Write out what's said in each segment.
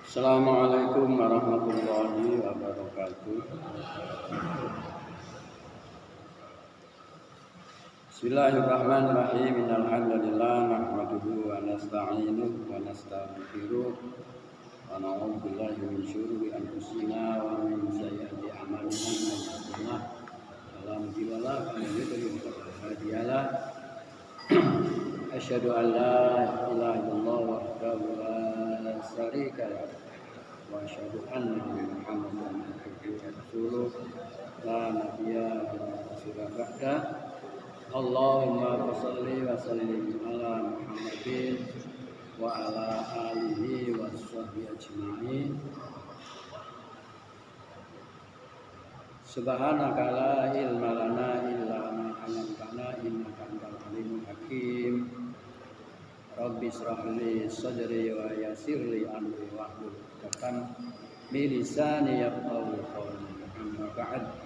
Assalamualaikum warahmatullahi wabarakatuh. Bismillahirrahmanirrahim. Innal hamdalillah nahmaduhu wa nasta'inuhu wa nastaghfiruh wa na'udzu billahi min syururi anfusina wa min sayyiati a'malina. Man yahdihillahu fala mudilla lahu wa man yudlil fala hadiya lahu. Asyhadu an la ilaha illallah wahdahu la syarika lahu wa asyhadu anna Muhammadan abduhu wa rasuluh la nabiyya ba'da. Allahumma shalli wa sallim ala Muhammadin wa ala alihi wa sahbihi ajma'in. Subhanaka la ilma lana illa ma 'allamtana innaka antal alimul hakim. Rabbi shrah li sadri wa yassir li amri wahlul 'uqdatam min lisani yafqahu qawli. Amma ba'd.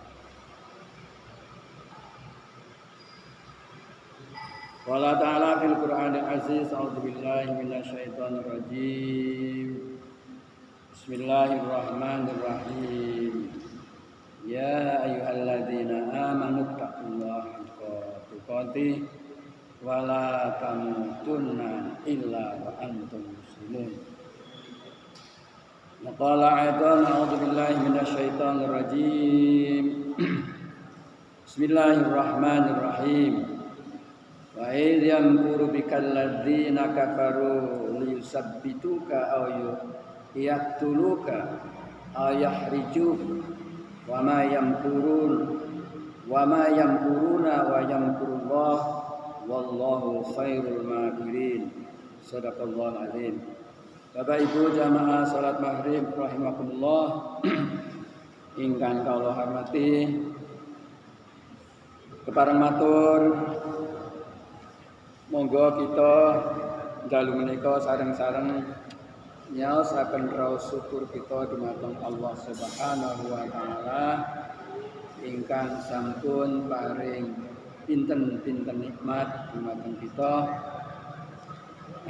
Qala ta'ala fil Qur'anil aziz, a'udzu billahi minasy syaithanir rajim. Bismillahirrahmanirrahim. Ya ayyuhalladzina amanu taqullaha haqqa tuqatih wa la tamutunna illa wa antum muslimun. Qala aidan, a'udzu billahi minasy syaithanir rajim. Bismillahirrahmanirrahim. Wa idh yamkuru bikal ladzina kafaru liyusabbituka aw yaqtuluka aw yahrijuka wa ma yamkuruna wa yamkurullah wallahu khairul makirin. Shadaqallahul azim. Bapak Ibu jamaah salat maghrib rahimakumullah ingkang kula hormati, kepareng matur monggo kita dalu menika sareng-sareng nyaosaken raos syukur kita dumateng Allah Subhanahu wa taala ingkang sampun paring pinten-pinten nikmat dumateng kita,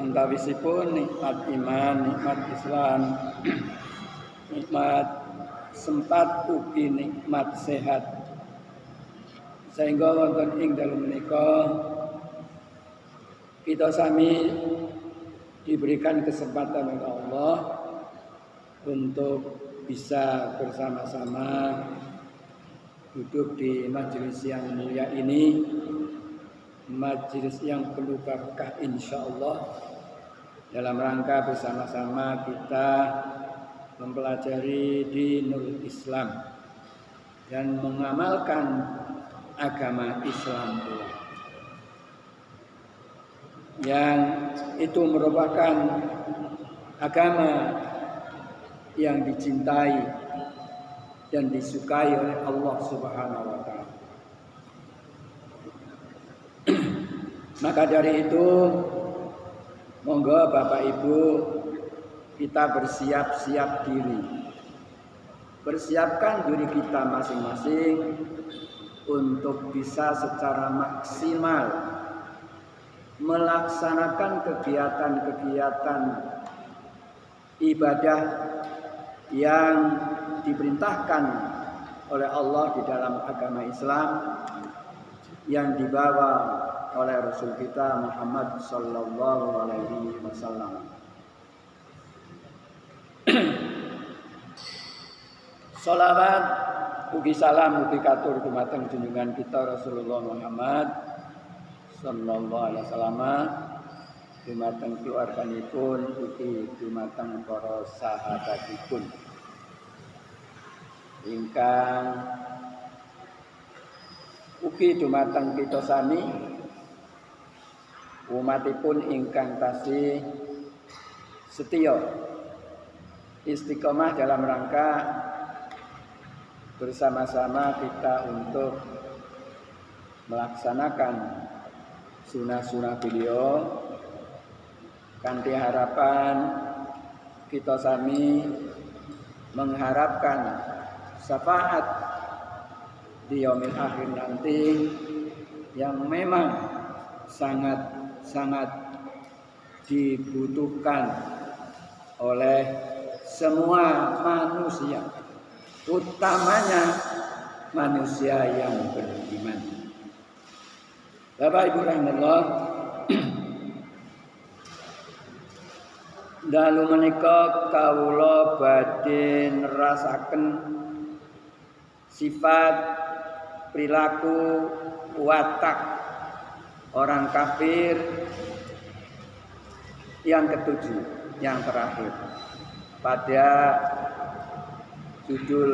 antawisipun nikmat iman, nikmat Islam, nikmat sempat ugi nikmat sehat, sehingga wonten ing dalem menika kita sami diberikan kesempatan oleh Allah untuk bisa bersama-sama duduk di majelis yang mulia ini, majelis yang penuh berkah insyaallah, dalam rangka bersama-sama kita mempelajari dinul Islam dan mengamalkan agama Islam yang itu merupakan agama yang dicintai dan disukai oleh Allah Subhanahu wa taala. Maka dari itu monggo Bapak Ibu kita bersiap-siap diri. Persiapkan diri kita masing-masing untuk bisa secara maksimal melaksanakan kegiatan-kegiatan ibadah yang diperintahkan oleh Allah di dalam agama Islam yang dibawa oleh Rasul kita Muhammad sallallahu alaihi wasallam. Shalawat ugi salam ugi katur dumateng junjungan kita Rasulullah Muhammad sallallahu alaihi wasallam, dumateng keluarganipun ugi dumateng para sahabatipun ingkang ugi dumateng kita sami umatipun ingkang tasih setya istiqomah dalam rangka bersama-sama kita untuk melaksanakan sunah-sunah beliau kanthi harapan kita sami mengharapkan syafaat di yaumil akhir nanti yang memang sangat dibutuhkan oleh semua manusia, utamanya manusia yang beriman. Bapak Ibu rahimahullah, dalu menika kawula badhe nerasaken sifat perilaku watak orang kafir yang ketujuh, yang terakhir pada judul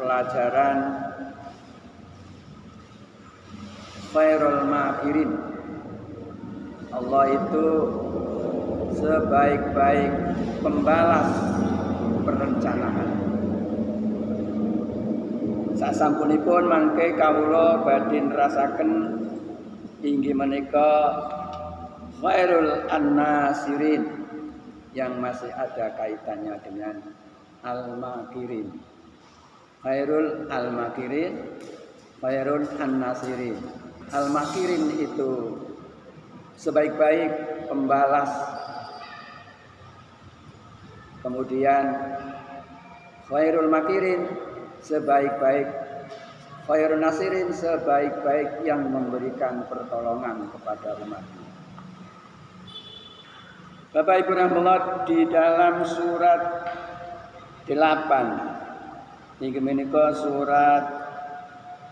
pelajaran Khairul Makirin. Allah itu sebaik-baik pembalas perencanaan. Sasampunipun mangke kawula badhe nrasaken inggih menika Khairul An-Nasirin yang masih ada kaitannya dengan Al-Makirin. Khairul Al-Makirin, Khairul An-Nasirin. Al-Makirin itu sebaik-baik pembalas. Kemudian Khairul Makirin sebaik-baik, Khairun Nasirin sebaik-baik yang memberikan pertolongan kepada umatnya. Bapak Ibu rahimahullah, di dalam surat 8 niki menika surat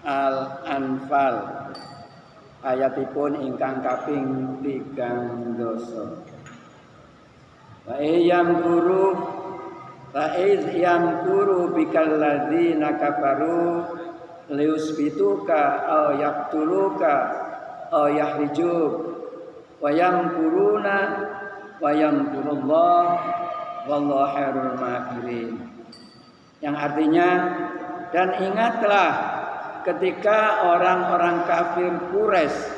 Al-Anfal ayatipun ingkang kaping 3. Wa yamkuru bikal ladzina kafaru liusbituka aw yaqtuluka aw yahrijuk wa yamkuruna wa yamkurullah wallahu khairul makirin. Yang artinya, dan ingatlah ketika orang-orang kafir Quraisy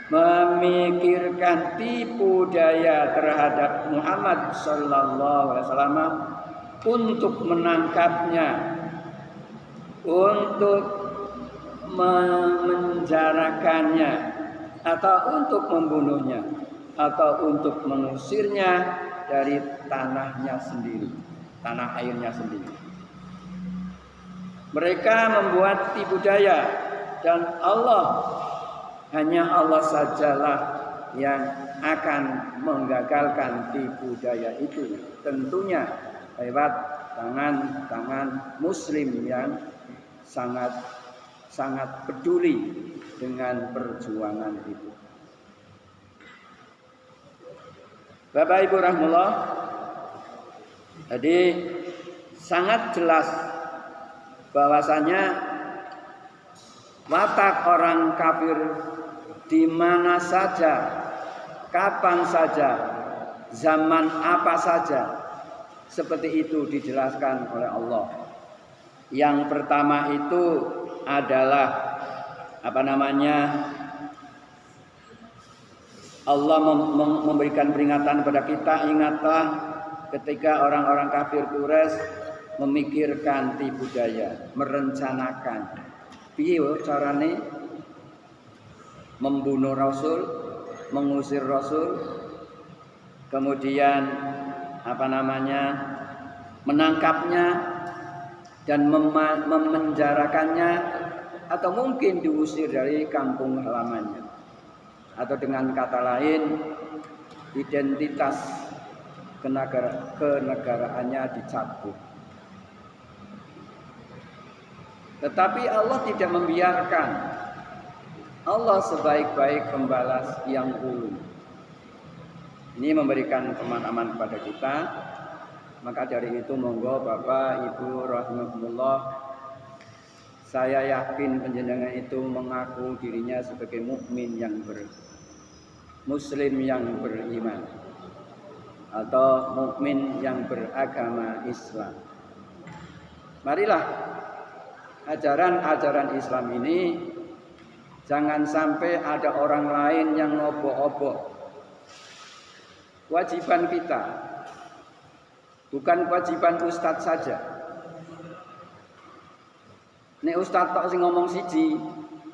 memikirkan tipu daya terhadap Muhammad sallallahu alaihi wasallam untuk menangkapnya, untuk memenjarakannya, atau untuk membunuhnya, atau untuk mengusirnya dari tanahnya sendiri, tanah airnya sendiri. Mereka membuat tipu daya, dan hanya Allah sajalah yang akan menggagalkan tipu daya itu, tentunya lewat tangan-tangan muslim yang sangat peduli dengan perjuangan itu. Bapak Ibu rahimahullah, jadi sangat jelas bahwasanya watak orang kafir di mana saja, kapan saja, zaman apa saja, seperti itu dijelaskan oleh Allah. Yang pertama itu adalah Allah memberikan peringatan kepada kita, ingatlah ketika orang-orang kafir Quraisy memikirkan tipu daya, merencanakan piye carane membunuh Rasul, mengusir Rasul, kemudian menangkapnya dan memenjarakannya, atau mungkin diusir dari kampung halamannya, atau dengan kata lain identitas kenegaraannya dicabut. Tetapi Allah tidak membiarkan. Allah sebaik-baik pembalas yang ulung. Ini memberikan pemahaman kepada kita. Maka dari itu monggo Bapak Ibu rahimakumullah, saya yakin panjenengan itu mengaku dirinya sebagai mukmin yang muslim yang beriman, atau mukmin yang beragama Islam. Marilah ajaran-ajaran Islam ini jangan sampai ada orang lain yang ngobok-obok. Kewajiban kita, bukan kewajiban ustadz saja. Nek ustadz tok sing ngomong siji,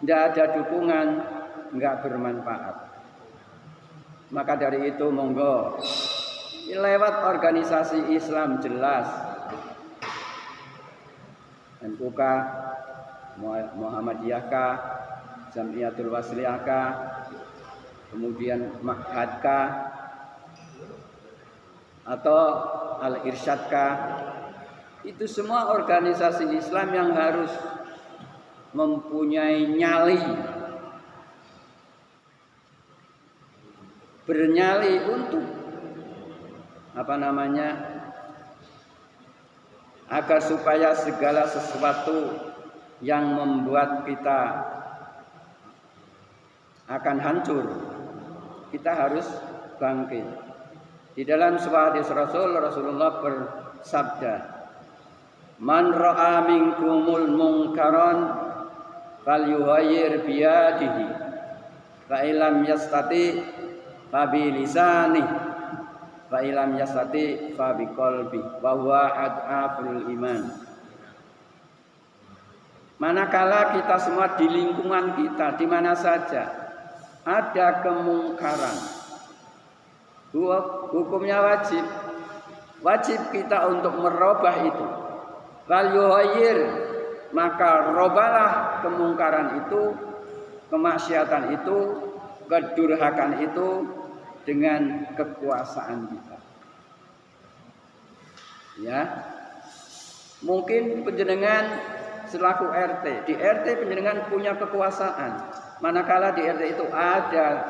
ndak ada dukungan, enggak bermanfaat. Maka dari itu monggo lewat organisasi Islam jelas, NUK, Muhammadiyah, Jamiatul Wasliyah, kemudian Ma'had atau Al-Irsyad, itu semua organisasi Islam yang harus mempunyai nyali, bernyali untuk agar supaya segala sesuatu yang membuat kita akan hancur, kita harus bangkit. Di dalam sebuah hadis Rasulullah bersabda, "Man ra'a minkumul munkaran falyughayyir biyadihi, fa illam yastati fa bi lisanihi, fa illam yastati fa bi qalbi, wa huwa ad'aful iman." Manakala kita semua di lingkungan kita, di mana saja ada kemungkaran, hukumnya wajib kita untuk merubah itu. Falyughayyir, maka robalah kemungkaran itu, kemaksiatan itu, kedurhakaan itu dengan kekuasaan kita. Ya, mungkin panjenengan selaku RT, di RT panjenengan punya kekuasaan. Manakala di RT itu ada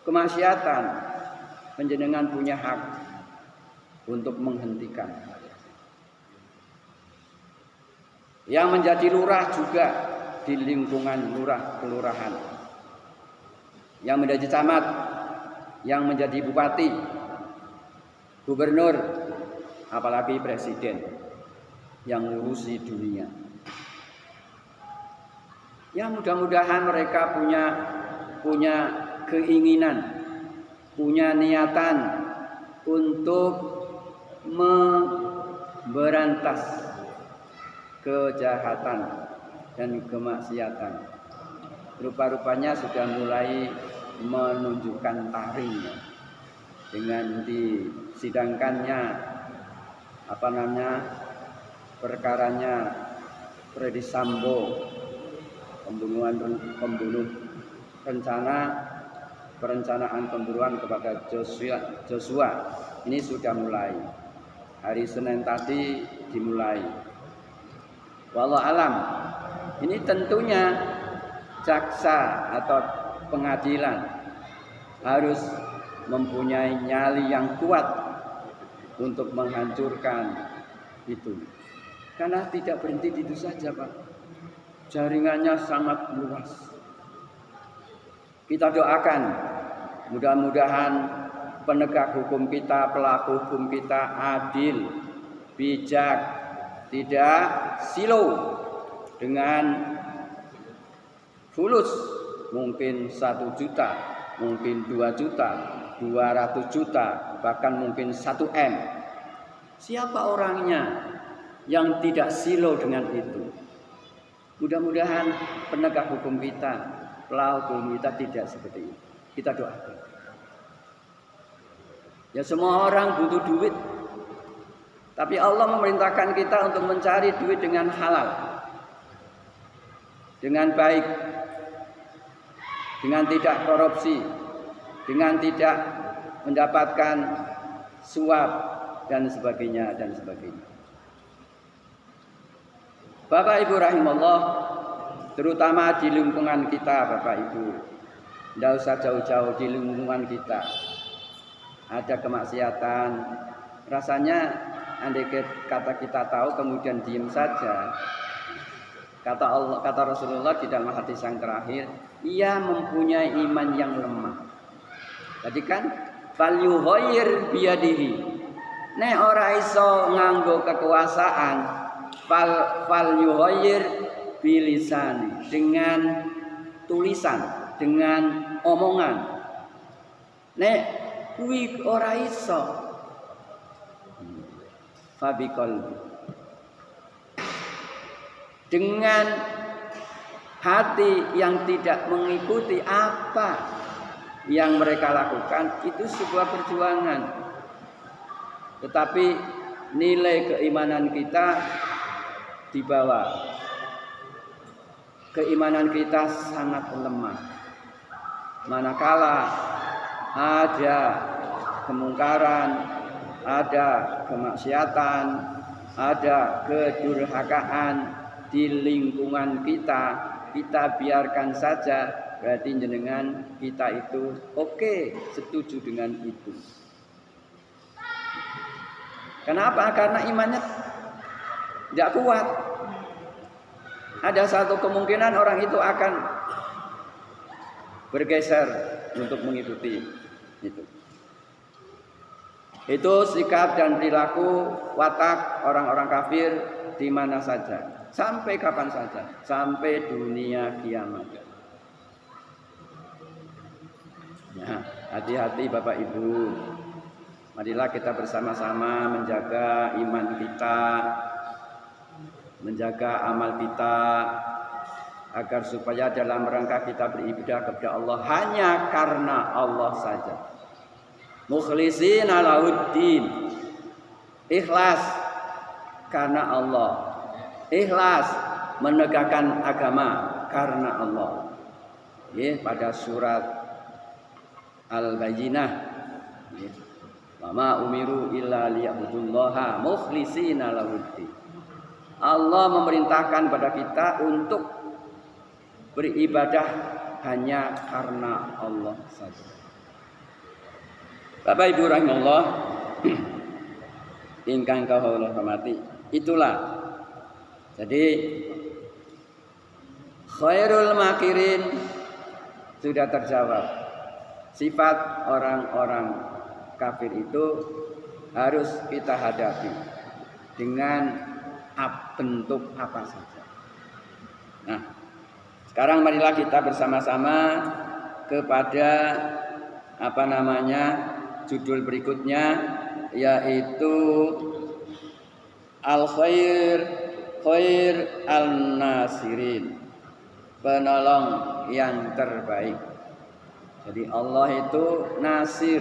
kemaksiatan, panjenengan punya hak untuk menghentikan. Yang menjadi lurah juga di lingkungan lurah kelurahan, yang menjadi camat, yang menjadi bupati, gubernur, apalagi presiden yang ngurusi dunia. Ya, mudah-mudahan mereka punya keinginan, punya niatan untuk memberantas kejahatan dan kemaksiatan. Rupa-rupanya sudah mulai menunjukkan taring dengan disidangkannya perkaranya Freddy Sambo, perencanaan pembunuhan kepada Joshua. Ini sudah mulai. Hari Senin tadi dimulai. Wallahu alam. Ini tentunya jaksa atau pengadilan harus mempunyai nyali yang kuat untuk menghancurkan itu. Karena tidak berhenti di itu saja, Pak. Jaringannya sangat luas. Kita doakan mudah-mudahan penegak hukum kita, pelaku hukum kita adil, bijak, tidak silau dengan fulus, mungkin 1 juta, mungkin 2 juta, 200 juta, bahkan mungkin 1 M. Siapa orangnya yang tidak silau dengan itu? Mudah-mudahan penegak hukum kita, pelaku hukum kita tidak seperti itu. Kita doakan. Ya, semua orang butuh duit, tapi Allah memerintahkan kita untuk mencari duit dengan halal, dengan baik, dengan tidak korupsi, dengan tidak mendapatkan suap dan sebagainya dan sebagainya. Bapak Ibu rahimahullah, terutama di lingkungan kita, Bapak Ibu, tidak usah jauh-jauh, di lingkungan kita ada kemaksiatan. Rasanya andai kata kita tahu kemudian diam saja. Kata Rasulullah di dalam hadis yang terakhir, ia mempunyai iman yang lemah. Tadi kan falyughayyir biyadihi. Nek ora iso nganggo kekuasaan, falyughayyir bilisani, dengan tulisan, dengan omongan. Nek kuwi ora iso, fabiqalbi, dengan hati yang tidak mengikuti apa yang mereka lakukan itu sebuah perjuangan. Tetapi nilai keimanan kita di bawah. Keimanan kita sangat lemah. Manakala ada kemungkaran, ada kemaksiatan, ada kedurhakaan di lingkungan kita, kita biarkan saja. Berarti jenengan kita itu oke, setuju dengan itu. Kenapa? Karena imannya tidak kuat. Ada satu kemungkinan orang itu akan bergeser untuk mengikuti itu. Itu sikap dan perilaku watak orang-orang kafir di mana saja, sampai kapan saja, sampai dunia kiamat. Nah, hati-hati Bapak Ibu. Marilah kita bersama-sama menjaga iman kita, menjaga amal kita, agar supaya dalam rangka kita beribadah kepada Allah hanya karena Allah saja. Mukhlishina lahuddin, ikhlas karena Allah, ikhlas menegakkan agama karena Allah. Pada surat Al-Bayyinah, Wama umiru illa liya'budullaha mukhlishina lahuddin. Allah memerintahkan pada kita untuk beribadah hanya karena Allah saja. Bapak Ibu rahimahullah, ingkang kawula hormati, itulah. Jadi khairul makirin sudah terjawab. Sifat orang-orang kafir itu harus kita hadapi dengan bentuk apa saja. Nah, sekarang marilah kita bersama-sama kepada judul berikutnya, yaitu Al-Khair Al-Nasirin, penolong yang terbaik. Jadi Allah itu Nasir,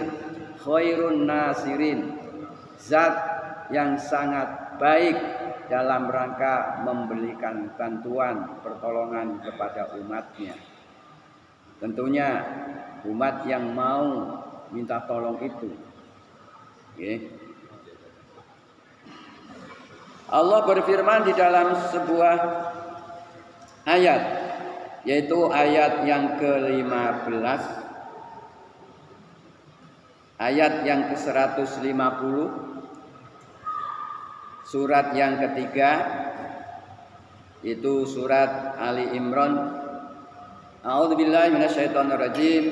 Khairun Nasirin, zat yang sangat baik dalam rangka memberikan bantuan pertolongan kepada umatnya. Tentunya umat yang mau minta tolong itu. Allah berfirman di dalam sebuah ayat, yaitu ayat yang ke-15, ayat yang ke-150, surat yang ketiga, itu surat Ali Imran. A'udzubillahi minasyaitonirrajim.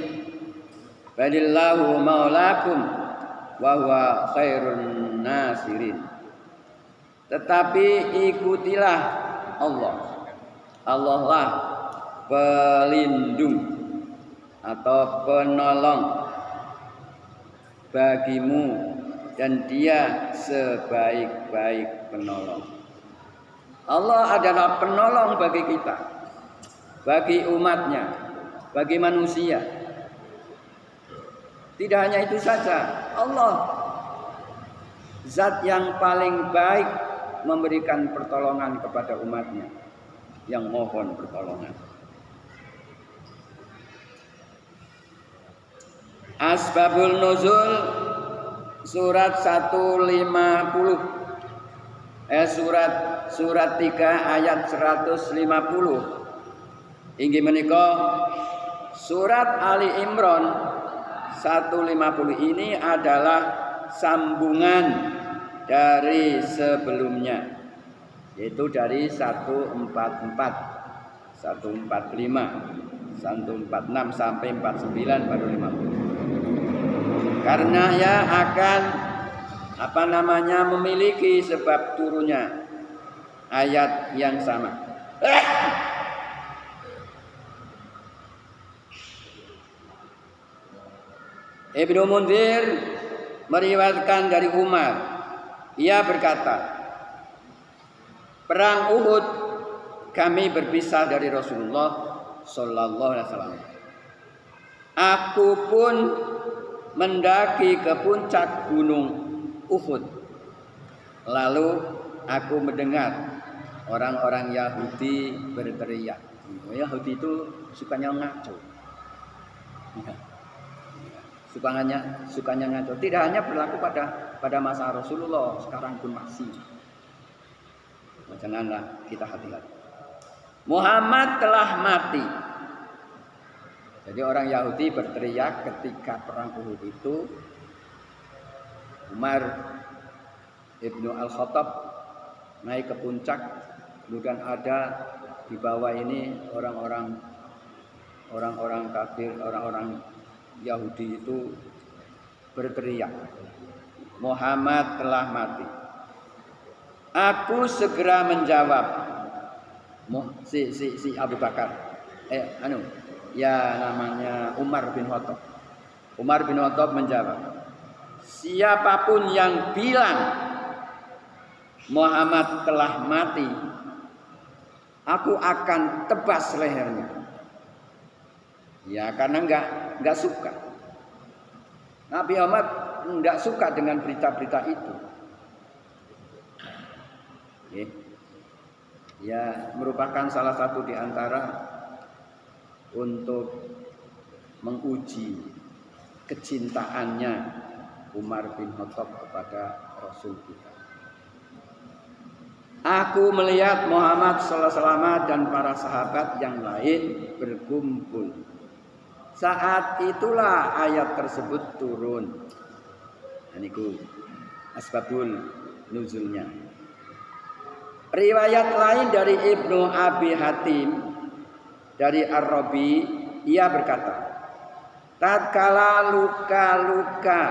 Balillahu maulakum wa huwa khairun nasirin. Tetapi ikutilah Allah. Allah lah pelindung atau penolong bagimu, dan Dia sebaik-baik penolong. Allah adalah penolong bagi kita, bagi umatnya, bagi manusia. Tidak hanya itu saja, Allah zat yang paling baik memberikan pertolongan kepada umatnya yang mohon pertolongan. Asbabul Nuzul surat 150, surat 3 ayat 150. Inggih menika surat Ali Imran 150 ini adalah sambungan dari sebelumnya, yaitu dari 144, 145, 146 sampai 49 baru 50. Karena ya akan memiliki sebab turunnya ayat yang sama. Ibnu Munzir meriwayatkan dari Umar, ia berkata, perang Uhud kami berpisah dari Rasulullah Sallallahu Alaihi Wasallam. Aku pun mendaki ke puncak gunung Uhud. Lalu aku mendengar orang-orang Yahudi berteriak. Yahudi itu sukanya ngaco. Sukanya ngaco. Tidak hanya berlaku pada masa Rasulullah, sekarang pun masih. Janganlah kita hati-hati. Muhammad telah mati. Jadi orang Yahudi berteriak ketika perang Uhud itu. Umar Ibnu Al-Khattab naik ke puncak, kemudian ada di bawah ini orang-orang kafir, orang-orang Yahudi itu berteriak, Muhammad telah mati. Aku segera menjawab, si Abu Bakar, namanya Umar bin Khattab. Umar bin Khattab menjawab, siapapun yang bilang Muhammad telah mati, aku akan tebas lehernya. Ya, karena enggak suka. Nabi Muhammad enggak suka dengan berita-berita itu. Ya, merupakan salah satu di antara untuk menguji kecintaannya Umar bin Khattab kepada Rasul kita. Aku melihat Muhammad sallallahu alaihi wasallam dan para sahabat yang lain berkumpul. Saat itulah ayat tersebut turun. Aniku asbabul nuzulnya. Riwayat lain dari Ibnu Abi Hatim dari Ar-Rabi, ia berkata, tatkala luka-luka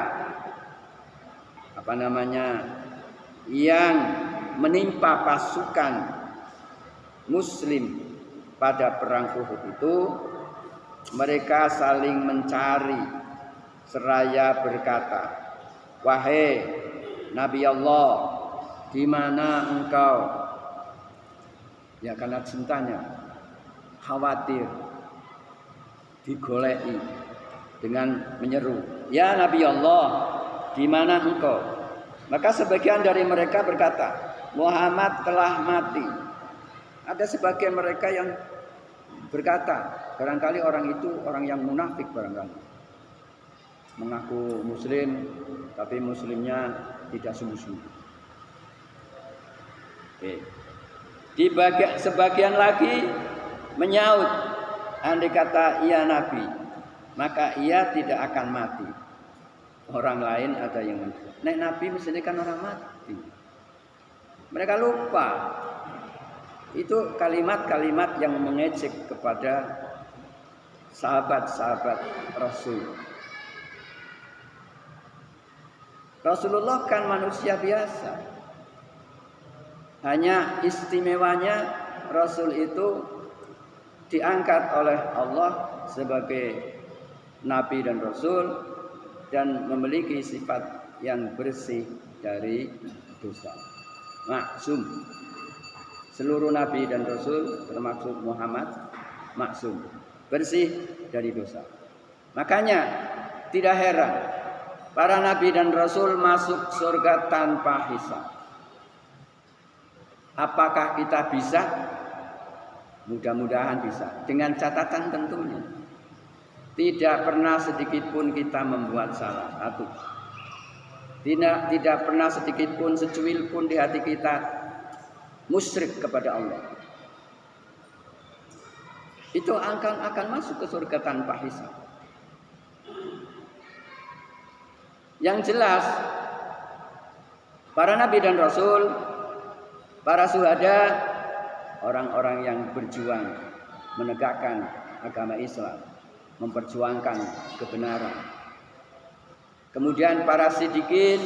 yang menimpa pasukan Muslim pada perang Uhud itu, mereka saling mencari seraya berkata, wahai Nabi Allah, di mana engkau? Ya, karena cintanya khawatir digoleki dengan menyeru, ya Nabi Allah, di mana engkau? Maka sebagian dari mereka berkata, Muhammad telah mati. Ada sebagian mereka yang berkata, barangkali orang itu orang yang munafik barangkali. Mengaku muslim, tapi muslimnya tidak sungguh-sungguh. Oke. Di sebagian lagi menyaut, andai kata ia Nabi, maka ia tidak akan mati. Orang lain ada yang menjawab, nek Nabi mesti kan orang mati. Mereka lupa. Itu kalimat-kalimat yang mengejek kepada sahabat-sahabat Rasul. Rasulullah kan manusia biasa. Hanya istimewanya Rasul itu diangkat oleh Allah sebagai Nabi dan Rasul dan memiliki sifat yang bersih dari dosa. Maksum. Seluruh Nabi dan Rasul termasuk Muhammad maksum, bersih dari dosa. Makanya tidak heran para Nabi dan Rasul masuk surga tanpa hisab. Apakah kita bisa? Mudah-mudahan bisa. Dengan catatan tentunya, tidak pernah sedikit pun kita membuat salah. Satu. Tidak pernah sedikit pun, secuil pun di hati kita musyrik kepada Allah. Itu akan masuk ke surga tanpa hisab. Yang jelas, para Nabi dan Rasul, para syuhada, orang-orang yang berjuang menegakkan agama Islam, memperjuangkan kebenaran. Kemudian para siddiqin,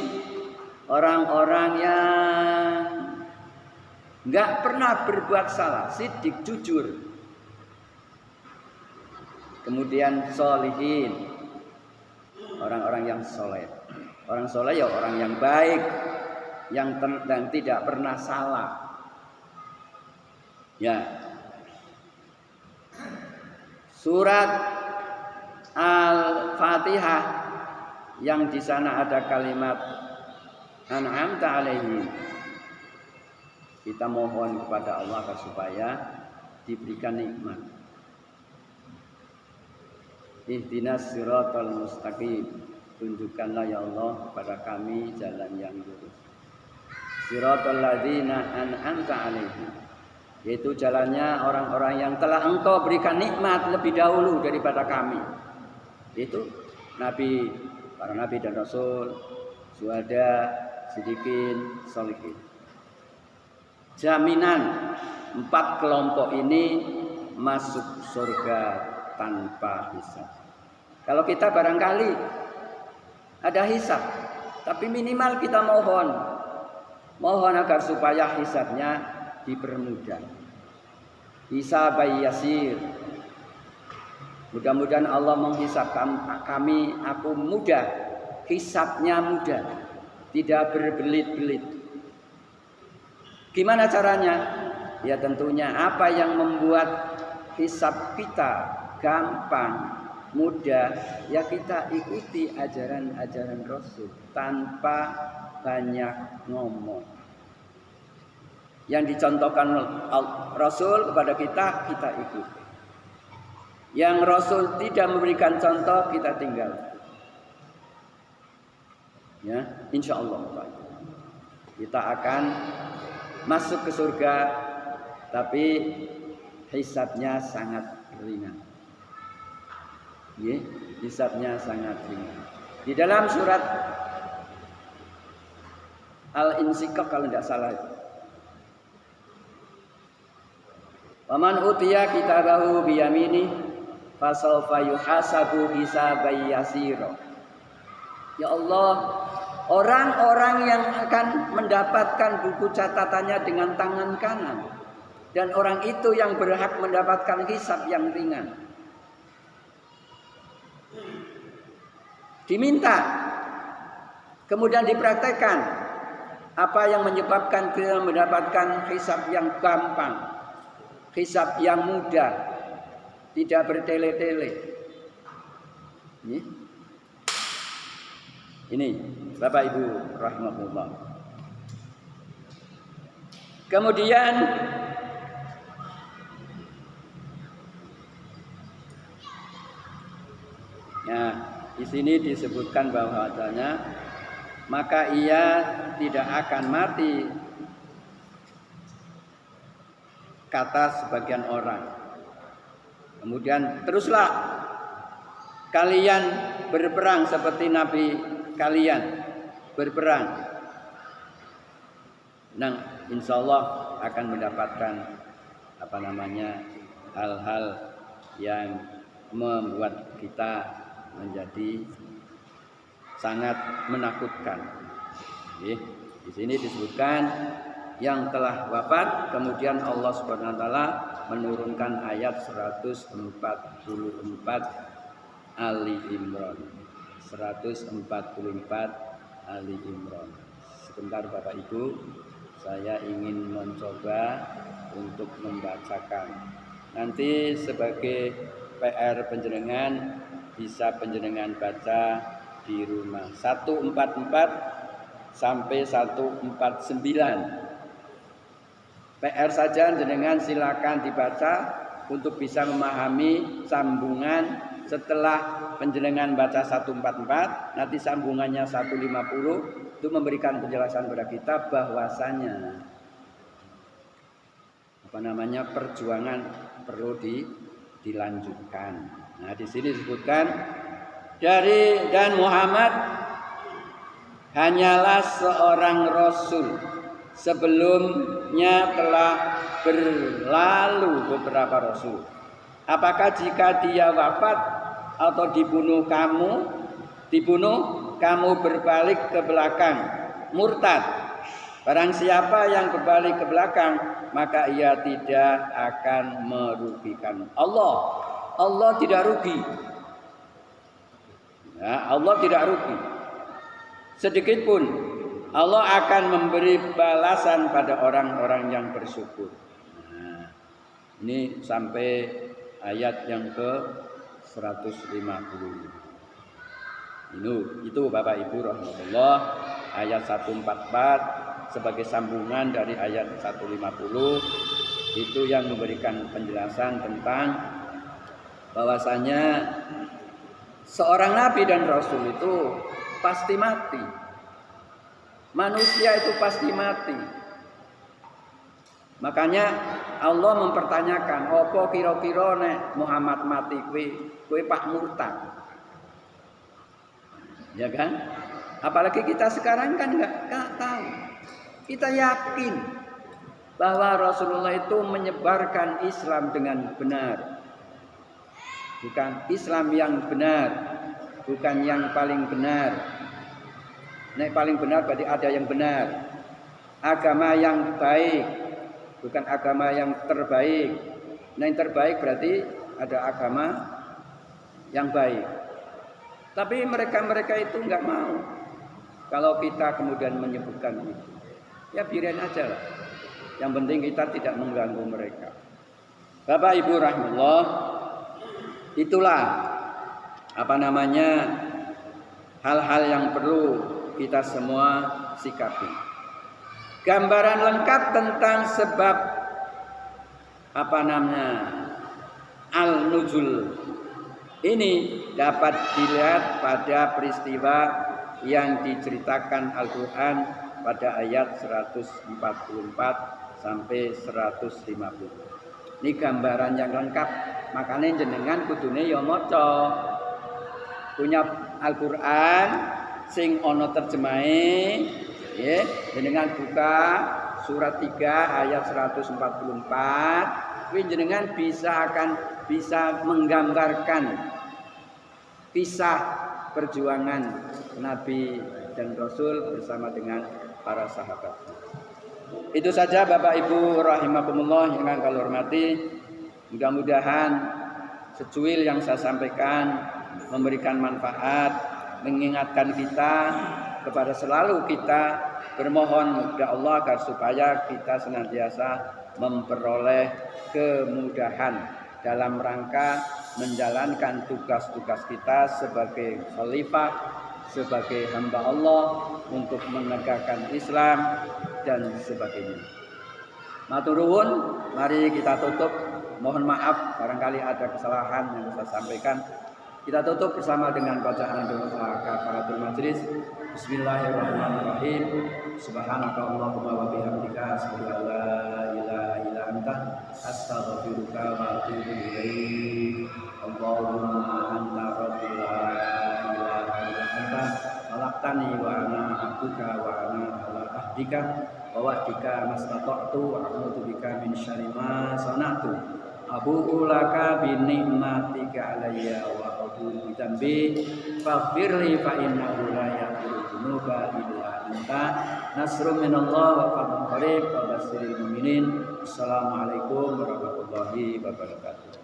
orang-orang yang nggak pernah berbuat salah, siddiq, jujur. Kemudian sholihin, orang-orang yang soleh. Orang soleh ya orang yang baik, yang tidak pernah salah. Ya. Surat Al-Fatihah yang di sana ada kalimat an'amta alaihim. Kita mohon kepada Allah supaya diberikan nikmat. Ihdinas siratal mustaqim. Tunjukkanlah ya Allah kepada kami jalan yang lurus. Siratal ladzina an'amta alaihim. Yaitu jalannya orang-orang yang telah Engkau berikan nikmat lebih dahulu daripada kami. Itu nabi, para nabi dan rasul, syuhada, siddiqin, sholihin. Jaminan 4 kelompok ini masuk surga tanpa hisab. Kalau kita barangkali ada hisab, tapi minimal kita mohon agar supaya hisabnya dipermudah. Hisab yasir. Mudah-mudahan Allah menghisab kami, aku mudah, hisabnya mudah, tidak berbelit-belit. Gimana caranya? Ya tentunya apa yang membuat hisab kita gampang, mudah, ya kita ikuti ajaran-ajaran Rasul tanpa banyak ngomong. Yang dicontohkan Rasul kepada kita ikuti. Yang Rasul tidak memberikan contoh, kita tinggal. Ya, insya Allah kita akan masuk ke surga, tapi hisabnya sangat ringan. Ya, hisabnya sangat ringan. Di dalam surat Al-Insyiqaq kalau tidak salah. Waman utiya kitabahu biyamini fasawfa yuhasabu hisaban yasira. Ya Allah, orang-orang yang akan mendapatkan buku catatannya dengan tangan kanan, dan orang itu yang berhak mendapatkan hisab yang ringan. Diminta, kemudian dipraktekkan apa yang menyebabkan dia mendapatkan hisab yang gampang, hisab yang mudah, tidak bertele-tele. Ini Bapak Ibu rahmatullah. Kemudian di sini disebutkan bahwasanya maka ia tidak akan mati, kata sebagian orang. Kemudian teruslah kalian berperang seperti Nabi kalian berperang. Nah, insya Allah akan mendapatkan hal-hal yang membuat kita menjadi sangat menakutkan. Di sini disebutkan yang telah wafat, kemudian Allah Subhanahu wa taala menurunkan ayat 144 Ali Imran. 144 Ali Imran. Sebentar Bapak Ibu, saya ingin mencoba untuk membacakan. Nanti sebagai PR penjenengan bisa penjenengan baca di rumah. 144 sampai 149. PR saja jenengan silakan dibaca untuk bisa memahami sambungan setelah penjenengan baca 144, nanti sambungannya 150 itu memberikan penjelasan kepada kita bahwasanya perjuangan perlu dilanjutkan. Nah, di sini disebutkan dan Muhammad hanyalah seorang rasul. Sebelumnya telah berlalu beberapa rasul. Apakah jika dia wafat atau dibunuh kamu berbalik ke belakang, murtad? Barang siapa yang berbalik ke belakang, maka ia tidak akan merugikan Allah. Allah tidak rugi. Ya, Allah tidak rugi sedikit pun. Allah akan memberi balasan pada orang-orang yang bersyukur. Nah, ini sampai ayat yang ke 150. Itu Bapak Ibu rahmatullah, ayat 144 sebagai sambungan dari ayat 150 itu yang memberikan penjelasan tentang bahwasanya seorang nabi dan rasul itu pasti mati. Manusia itu pasti mati. Makanya Allah mempertanyakan, opo kira-kira nek Muhammad mati kowe pak murtad. Ya kan? Apalagi kita sekarang kan nggak tahu. Kita yakin bahwa Rasulullah itu menyebarkan Islam dengan benar. Bukan Islam yang benar, bukan yang paling benar. Nek paling benar berarti ada yang benar. Agama yang baik, bukan agama yang terbaik. Nah, yang terbaik berarti ada agama yang baik. Tapi mereka itu nggak mau. Kalau kita kemudian menyebutkan itu, ya biarin aja lah. Yang penting kita tidak mengganggu mereka. Bapak Ibu rahimahullah, itulah hal-hal yang perlu kita semua sikapi. Gambaran lengkap tentang sebab al-nuzul ini dapat dilihat pada peristiwa yang diceritakan Al-Quran pada ayat 144 sampai 150. Ini gambaran yang lengkap. Makanya jenengan kudune ya maca. Punya Al-Quran sing ana terjemahe, nggih, jenengan buka surat 3 ayat 144. Kuwi jenengan bisa menggambarkan kisah perjuangan Nabi dan Rasul bersama dengan para sahabat. Itu saja Bapak Ibu rahimakumullah yang kami hormati. Mudah-mudahan secuil yang saya sampaikan memberikan manfaat, mengingatkan kita kepada selalu kita bermohon kepada Allah agar supaya kita senantiasa memperoleh kemudahan dalam rangka menjalankan tugas-tugas kita sebagai khalifah, sebagai hamba Allah untuk menegakkan Islam dan sebagainya. Matur nuwun, mari kita tutup. Mohon maaf barangkali ada kesalahan yang saya sampaikan. Kita tutup bersama dengan bacaan doa kafaratul majlis. Bismillahirrahmanirrahim. Subhanakallahumma wa bihamdika asyhadu an la ilaha illa anta astaghfiruka wa atubu ilaik. Allahumma anta rabbi la ilaha illa anta khalaqtani wa ana abduka wa ana ala ahdika wa wa'dika mastata'tu wa a'udzu bika min syarri ma sana'tu. Abu'u laka bi ni'matika alayya wa abu'u bi dzambi faghfirli fa innahu la yaghfiru dzunuba illa anta. Nasrun minallah wa fadlun qarib wa basyiril mu'minin. Assalamualaikum warahmatullahi wabarakatuh.